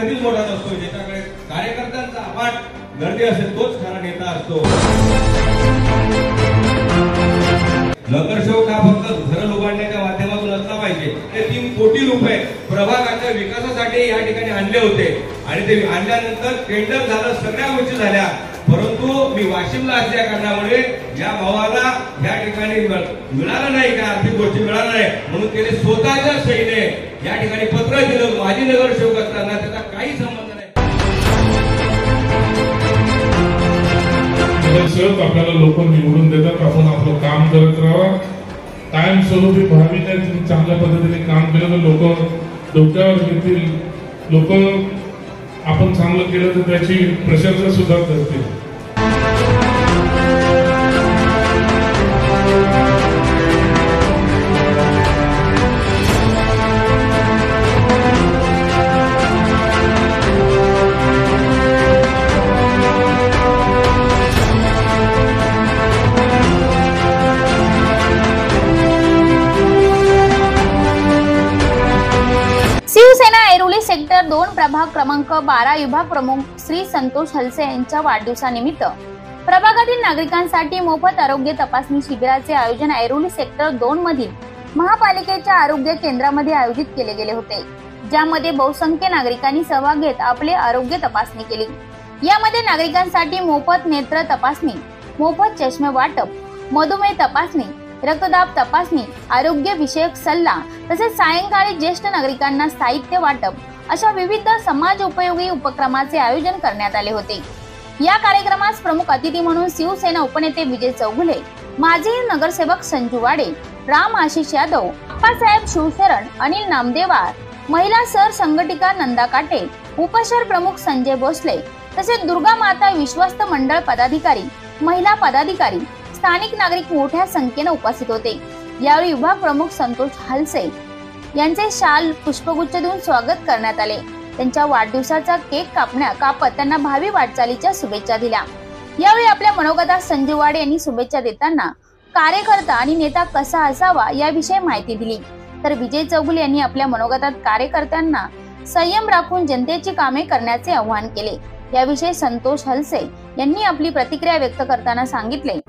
कधीच मोठा नसतो, ज्याच्याकडे कार्यकर्त्यांचा अफाट गर्दी असेल तोच खरा नेता असतो। नगरसेवक हा फक्त घर उभारण्याच्या माध्यमातून असला पाहिजे। ते 3 कोटी रुपये प्रभागाच्या विकासासाठी या ठिकाणी आणले होते आणि ते आणल्यानंतर टेंडर झालं, सगळ्या गोष्टी झाल्या, परंतु मी वाशिमला असल्या कारणामुळे या भावाला या ठिकाणी मिळालं नाही, का आर्थिक गोष्टी मिळाल्या नाही, म्हणून त्याने स्वतःच्या सहीने या ठिकाणी पत्र दिलं। माजी नगरसेवक असताना त्याचा काही संबंध नाही। नगरसेवक आपल्याला लोक निवडून देतात, आपण आपलं काम करत राहावं, कायमस्वरूपी भाविकांनी चांगल्या पद्धतीने काम केलं तर लोक डोक्यावर घेतील, लोक आपण चांगलं केलं तर त्याची प्रशंसा सुद्धा करतील। शिवसेना ऐरोली सेक्टर 2 प्रभाग क्रमांक 12 विभाग प्रमुख श्री संतोष हलसे यांच्या वाढदिवसानिमित्त प्रभागातील नागरिकांसाठी मोफत आरोग्य तपासणी शिबिराचे आयोजन ऐरोली सेक्टर 2 मधील महापालिकेच्या आरोग्य केंद्रामध्ये आयोजित केले गेले होते, ज्यामध्ये बहुसंख्य नागरिकांनी सहभाग घेत आपले आरोग्य तपासणी केली। यामध्ये नागरिकांसाठी मोफत नेत्र तपासणी, मोफत चष्मे वाटप, मधुमेह तपासणी, रक्तदाब तपासणी, आरोग्य विषयक सल्ला तसेच सायंकाळी ज्येष्ठ नागरिकांना साहित्य वाटप अशा विविध समाज उपयोगी उपक्रमाचे आयोजन करण्यात आले होते। या कार्यक्रमास प्रमुख अतिथी म्हणून शिवसेना उपनेते विजय चौगुले, माजी नगरसेवक संजू वाडे, राम आशिष यादव, अप्पासाहेब शिवशरण, अनिल नामदेवार, महिला सर संघटिका नंदा काटे, उपशहर प्रमुख संजय भोसले तसेच दुर्गा माता विश्वस्त मंडळ पदाधिकारी, महिला पदाधिकारी, स्थानिक नागरिक मोठ्या संख्येने उपस्थित होते। यावेळी विभाग प्रमुख संतोष हलसे यांचे शाल पुष्पगुच्छ देऊन स्वागत करण्यात आले। त्यांच्या वाढदिवसाचा केक कापत त्यांना भावी वाटचालीच्या शुभेच्छा दिल्या। यावेळी आपल्या मनोगतात संजू वाडे यांनी शुभेच्छा देताना कार्यकर्ता आणि नेता कसा असावा याविषयी माहिती दिली, तर विजय चौगुले यांनी आपल्या मनोगतात कार्यकर्त्यांना संयम राखून जनतेची कामे करण्याचे आवाहन केले। याविषयी संतोष हलसे यांनी आपली प्रतिक्रिया व्यक्त करताना सांगितले,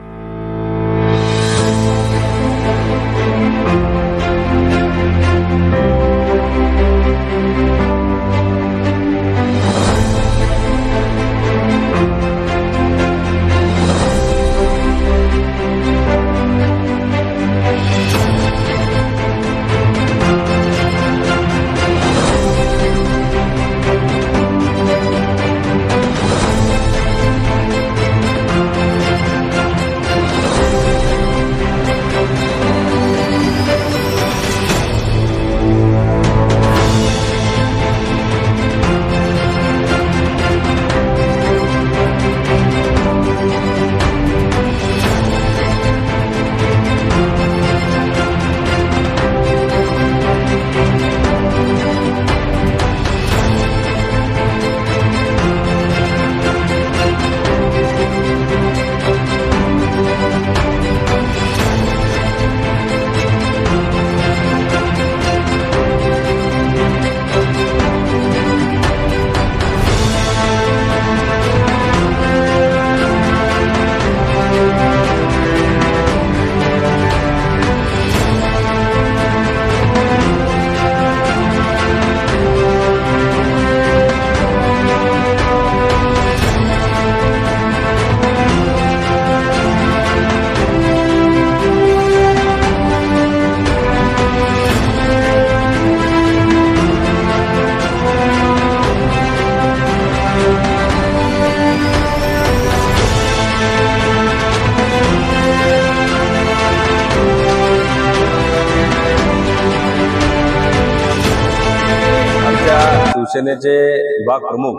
शिवसेनेचे विभाग प्रमुख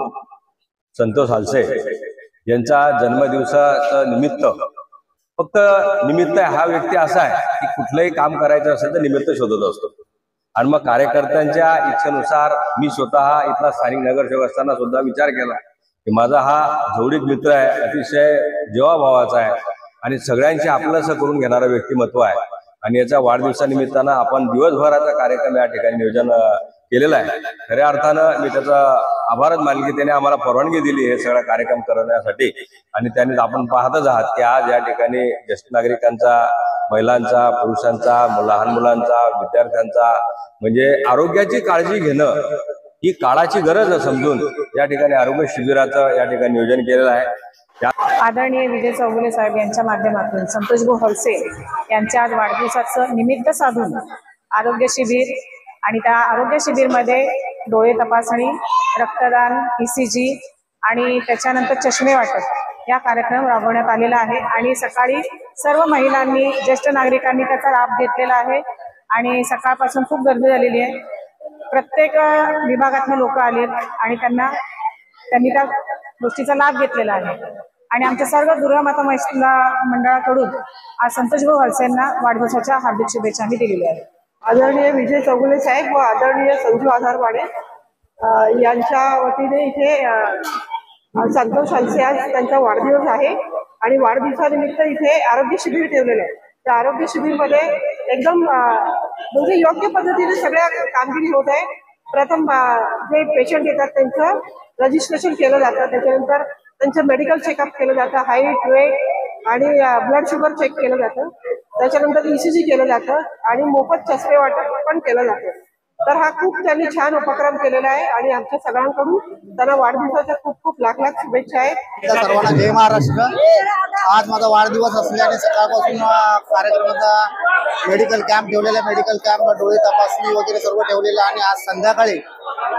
संतोष हलसे यांचा जन्मदिवसाचं निमित्त फक्त निमित्त हा व्यक्ती असा आहे की कुठलंही काम करायचं असेल तर निमित्त शोधत असतो आणि मग कार्यकर्त्यांच्या इच्छेनुसार मी स्वतः इथला स्थानिक नगरसेवक असताना सुद्धा विचार केला की माझा हा जवळीक मित्र आहे, अतिशय जीवाभावाचा आहे आणि सगळ्यांशी आपलंसं करून घेणारं व्यक्तिमत्व आहे आणि याच्या वाढदिवसानिमित्तानं आपण दिवसभराचा कार्यक्रम या ठिकाणी नियोजन केलेला आहे। खऱ्या अर्थानं मी त्याचा आभारच मानले की त्याने आम्हाला परवानगी दिली हे सगळं कार्यक्रम करण्यासाठी। आणि त्याने आपण पाहतच आहात की आज या ठिकाणी ज्येष्ठ नागरिकांचा, महिलांचा, पुरुषांचा, लहान मुलांचा, विद्यार्थ्यांचा म्हणजे आरोग्याची काळजी घेणं ही काळाची गरज समजून या ठिकाणी आरोग्य शिबिराचं या ठिकाणी नियोजन केलेलं आहे। आदरणीय विजय चौगुले साहेब यांच्या माध्यमातून संतोषभाऊ हलसे यांच्या आज वाढदिवसाचं निमित्त साधून आरोग्य शिबिर आणि त्या आरोग्य शिबिरमध्ये डोळे तपासणी, रक्तदान, ECG आणि त्याच्यानंतर चष्मे वाटप या कार्यक्रम राबवण्यात आलेला आहे। आणि सकाळी सर्व महिलांनी, ज्येष्ठ नागरिकांनी त्याचा लाभ घेतलेला आहे आणि सकाळपासून खूप गर्दी झालेली आहे। प्रत्येक विभागातून लोक आलेत आणि त्यांनी त्या गोष्टीचा लाभ घेतलेला आहे। आणि आमच्या सर्व दुर्गा माता महिला मंडळाकडून आज संतोषभाऊ हलसेंना वाढदिवसाच्या हार्दिक शुभेच्छा आम्ही दिलेल्या आहेत। आदरणीय विजय चौगुले साहेब व आदरणीय संजू आधारवाडे यांच्या वतीने इथे संतोष हलसे आज त्यांचा वाढदिवस आहे आणि वाढदिवसानिमित्त इथे आरोग्य शिबिर ठेवलेलं आहे। त्या आरोग्य शिबिरमध्ये एकदम म्हणजे योग्य पद्धतीने सगळ्या कामगिरी होत आहे। प्रथम जे पेशंट येतात त्यांचं रजिस्ट्रेशन केलं जातं, त्याच्यानंतर त्यांचं मेडिकल चेकअप केलं जातं, हाईट, वेट आणि ब्लड शुगर चेक केलं जातं, त्याच्यानंतर ECG केलं जातं आणि मोफत चष्मे वाटप पण केलं जातं। तर हा खूप त्यांनी छान उपक्रम केलेला आहे आणि आमच्या सगळ्यांकडून त्यांना वाढदिवसाच्या खूप खूप लाख लाख शुभेच्छा आहेत। सर्वांना जय महाराष्ट्र। आज माझा वाढदिवस असल्याने सकाळपासून कार्यक्रमाचा मेडिकल कॅम्प ठेवलेला आहे। मेडिकल कॅम्प, डोळे तपासणी वगैरे सर्व ठेवलेलं आणि आज संध्याकाळी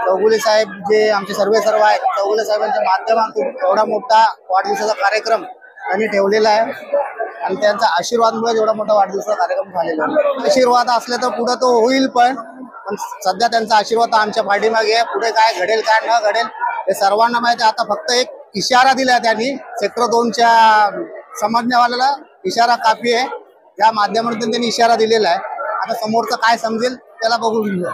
चौगुले साहेब जे आमचे सर्व आहेत, चौगुले साहेबांच्या माध्यमातून एवढा मोठा वाढदिवसाचा कार्यक्रम त्यांनी ठेवलेला आहे आणि त्यांच्या आशीर्वादामुळे एवढा मोठा वाढदिवसाचा कार्यक्रम झालेला आहे। आशीर्वाद असले तर पुढे तो होईल, पण सध्या त्यांचा आशीर्वाद आमच्या पाठीमागे आहे। पुढे काय घडेल काय न घडेल हे सर्वांना माहिती आहे। आता फक्त एक इशारा दिला त्यांनी, सेक्टर 2च्या समजण्यावाल्याला इशारा काफी आहे, या माध्यमातून त्यांनी इशारा दिलेला आहे। आता समोरचं काय समजेल त्याला बघू घेऊया।